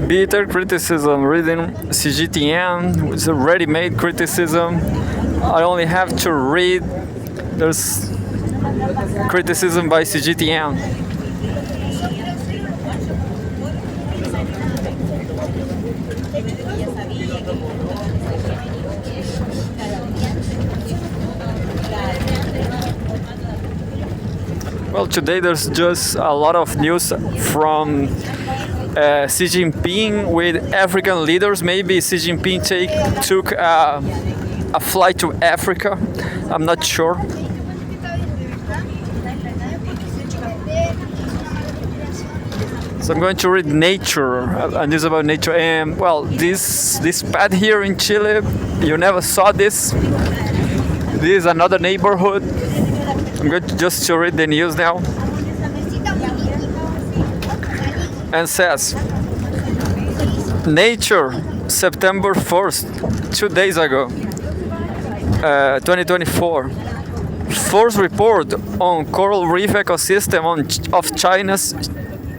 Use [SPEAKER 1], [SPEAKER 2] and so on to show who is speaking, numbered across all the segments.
[SPEAKER 1] Bitter criticism, reading Cgtn, it's a ready-made criticism. I only have to read. There's criticism by Cgtn. Well, today there's just a lot of news from Xi Jinping with African leaders. Maybe Xi Jinping took a flight to Africa. I'm not sure. So I'm going to read Nature, news about nature. And well, this pad here in Chile, you never saw this. This is another neighborhood. I'm going to just to read the news now. And says, Nature, September 1st, 2 days ago, 2024. First report on coral reef ecosystem of China's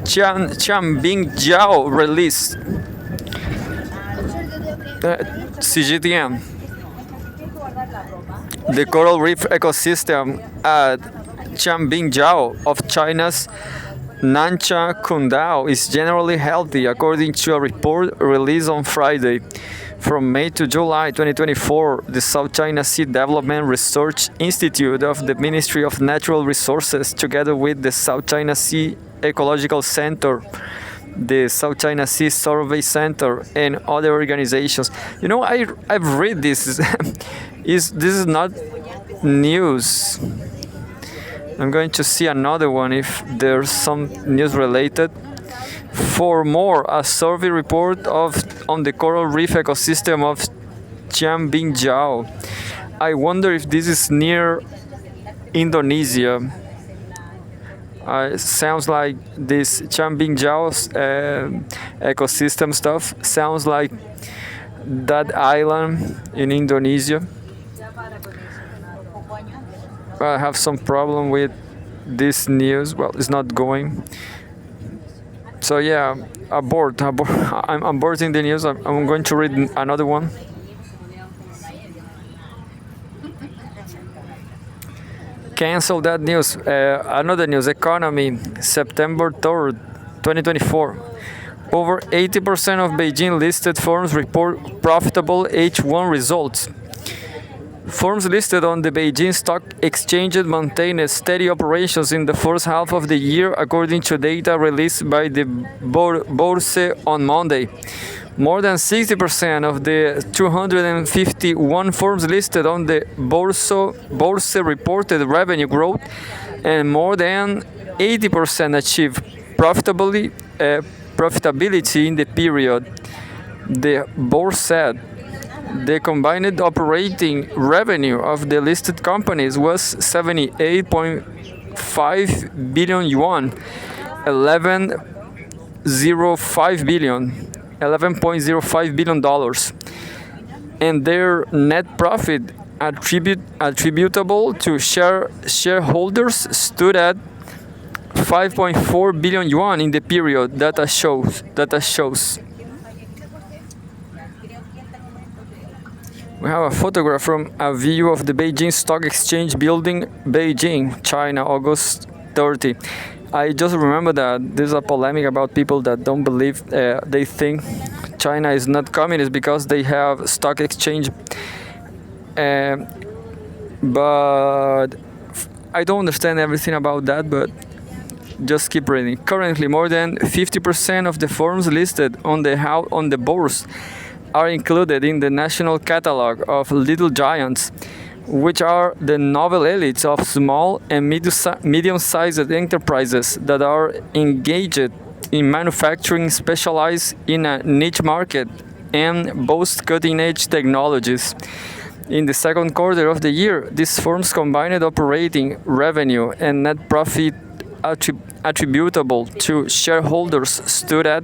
[SPEAKER 1] Jiao released. Cgtn. The coral reef ecosystem at Jiao of China's Nancha Kundao is generally healthy, according to a report released on Friday. From May to July 2024, the South China Sea Development Research Institute of the Ministry of Natural Resources, together with the South China Sea Ecological Center, the South China Sea Survey Center, and other organizations. You know, I've read this. This is not news. I'm going to see another one if there's some news related. For more, a survey report on the coral reef ecosystem of Jiao. I wonder if this is near Indonesia. Sounds like this Jiao's ecosystem stuff sounds like that island in Indonesia. I have some problem with this news. Well, it's not going. So yeah, abort. I'm aborting the news. I'm going to read another one. Cancel that news. Another news. Economy, September 3rd, 2024. Over 80% of Beijing listed firms report profitable H1 results. Firms listed on the Beijing Stock Exchange maintained steady operations in the first half of the year, according to data released by the Bourse on Monday. More than 60% of the 251 firms listed on the Bourse reported revenue growth, and more than 80% achieved profitability in the period. The board said the combined operating revenue of the listed companies was 78.5 billion yuan, 11.05 billion dollars, and their net profit attributable to shareholders stood at 5.4 billion yuan in the period. Data shows. We have a photograph from a view of the Beijing Stock Exchange building, Beijing, China, August 30. I just remember that there's a polemic about people that don't believe, they think China is not communist because they have stock exchange. But I don't understand everything about that, but just keep reading. Currently, more than 50% of the firms listed on the bourse are included in the national catalog of Little Giants, which are the novel elites of small and medium-sized enterprises that are engaged in manufacturing, specialized in a niche market, and boast cutting-edge technologies. In the second quarter of the year, these firms' combined operating revenue and net profit attributable to shareholders stood at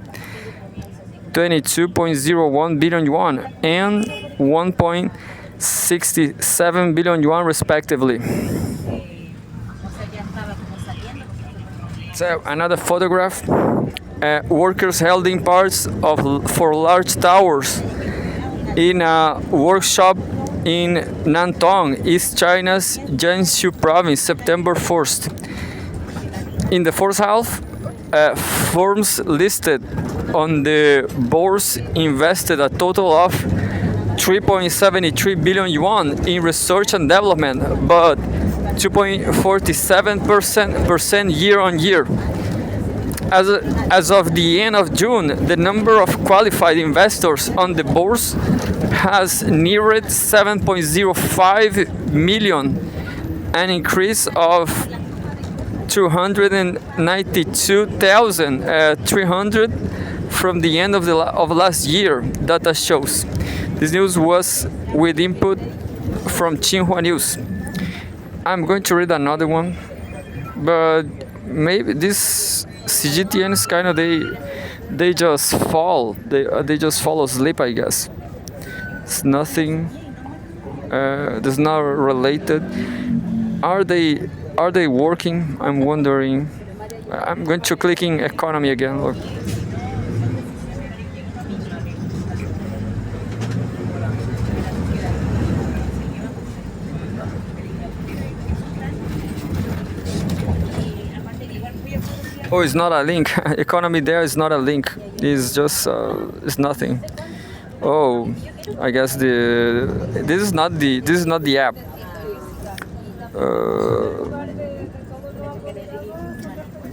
[SPEAKER 1] 22.01 billion yuan and 1.67 billion yuan respectively. So another photograph. Workers holding parts of for large towers in a workshop in Nantong, East China's Jiangsu province, September 1st. In the first half, firms listed on the bourse invested a total of 3.73 billion yuan in research and development, but 2.47% year on year. As of the end of June, the number of qualified investors on the bourse has neared 7.05 million, an increase of 292,300 from the end of last year, data shows. This news was with input from Xinhua News. I'm going to read another one, but maybe this Cgtn is kind of they just fall. They just fall asleep, I guess. It's nothing. It's not related. Are they working? I'm wondering. I'm going to click in economy again. Look. Oh, it's not a link. Economy there is not a link. It's just it's nothing. Oh, I guess this is not the app.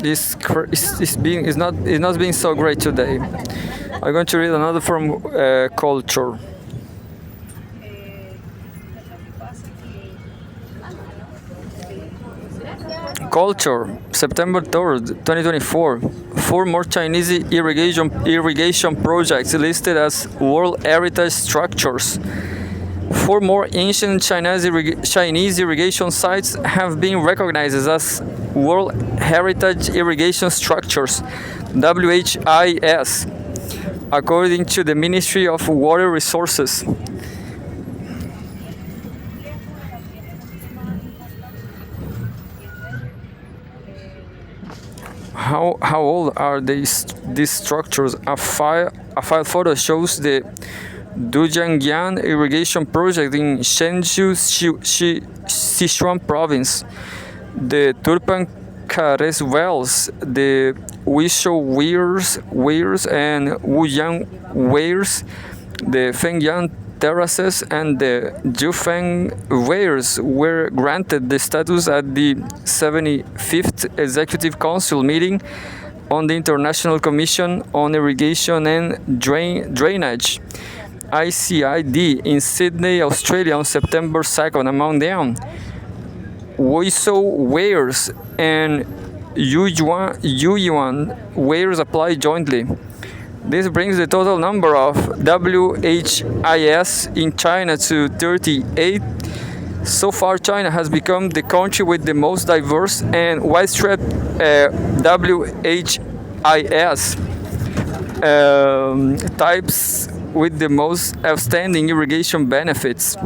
[SPEAKER 1] It's not being so great today. I'm going to read another from Culture. Culture, September 3rd, 2024. 4 more Chinese irrigation projects listed as World Heritage Structures. 4 more ancient Chinese irrigation sites have been recognized as World Heritage Irrigation Structures, WHIS, according to the Ministry of Water Resources. How old are these structures? A file photo shows the Dujiangyan irrigation project in Shenzhou, Sichuan province. The Turpan Kares wells, the Weishou weirs and Wuyang weirs, the Fengyang terraces and the Jufeng weirs were granted the status at the 75th Executive Council meeting on the International Commission on Irrigation and Drainage, ICID, in Sydney, Australia on September 2nd. Among them, Weishou weirs and Yuyuan weirs apply jointly. This brings the total number of WHIS in China to 38. So far, China has become the country with the most diverse and widespread WHIS types with the most outstanding irrigation benefits.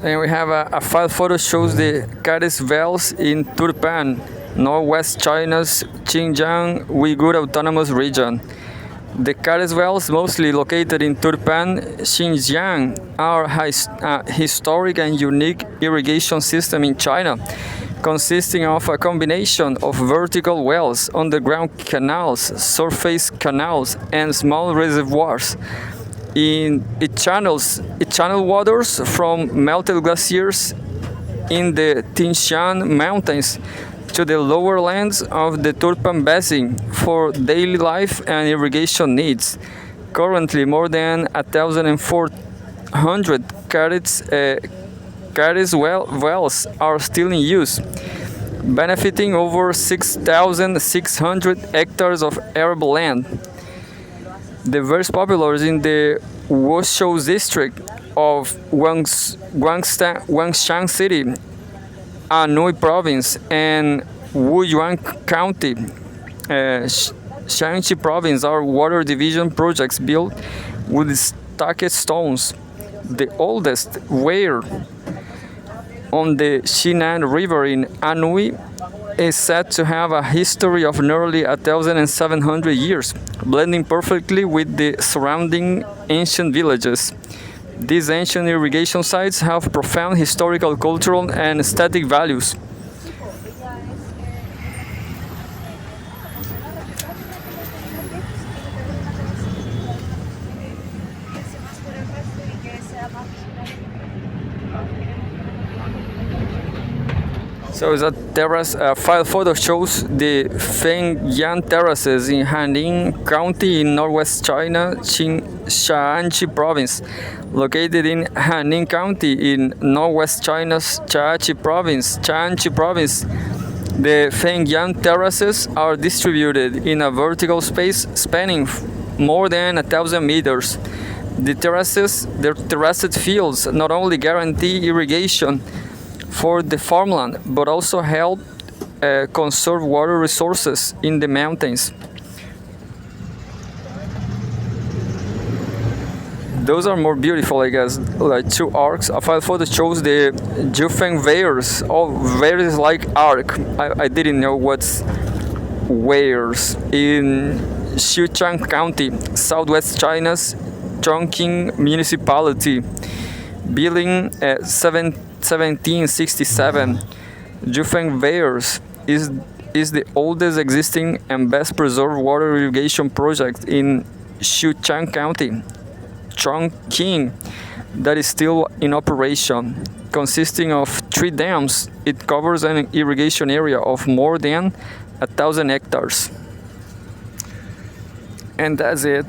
[SPEAKER 1] And we have a file photo shows the Kares wells in Turpan, northwest China's Xinjiang Uyghur Autonomous Region. The Kares wells, mostly located in Turpan, Xinjiang, are a historic and unique irrigation system in China, consisting of a combination of vertical wells, underground canals, surface canals, and small reservoirs. It channels waters from melted glaciers in the Tianshan Mountains to the lower lands of the Turpan Basin for daily life and irrigation needs. Currently, more than 1,400 Kares wells are still in use, benefiting over 6,600 hectares of arable land. The very popular is in the Wushou district of Guangshan City, Anhui province, and Wuyuan County, Shanxi province, are water division projects built with stacked stones. The oldest weir on the Shinan River in Anhui is said to have a history of nearly 1,700 years, blending perfectly with the surrounding ancient villages. These ancient irrigation sites have profound historical, cultural, and aesthetic values. So that terrace file photo shows the Fengyan terraces in Haning County in northwest China, Shaanxi province. Located in Haning County in northwest China's Shaanxi province, the Fengyan terraces are distributed in a vertical space spanning more than 1,000 meters. The terraced fields not only guarantee irrigation for the farmland, but also help conserve water resources in the mountains. Those are more beautiful, I guess, like two arcs. A file photo shows the Jufeng Weirs. Oh, Weirs is like arc. I didn't know what's Weirs. In Xiuchang County, southwest China's Chongqing municipality. Building 1767, Jufeng Weirs is the oldest existing and best preserved water irrigation project in Xiuchang County, Chongqing, that is still in operation. Consisting of 3 dams, it covers an irrigation area of more than 1,000 hectares. And that's it.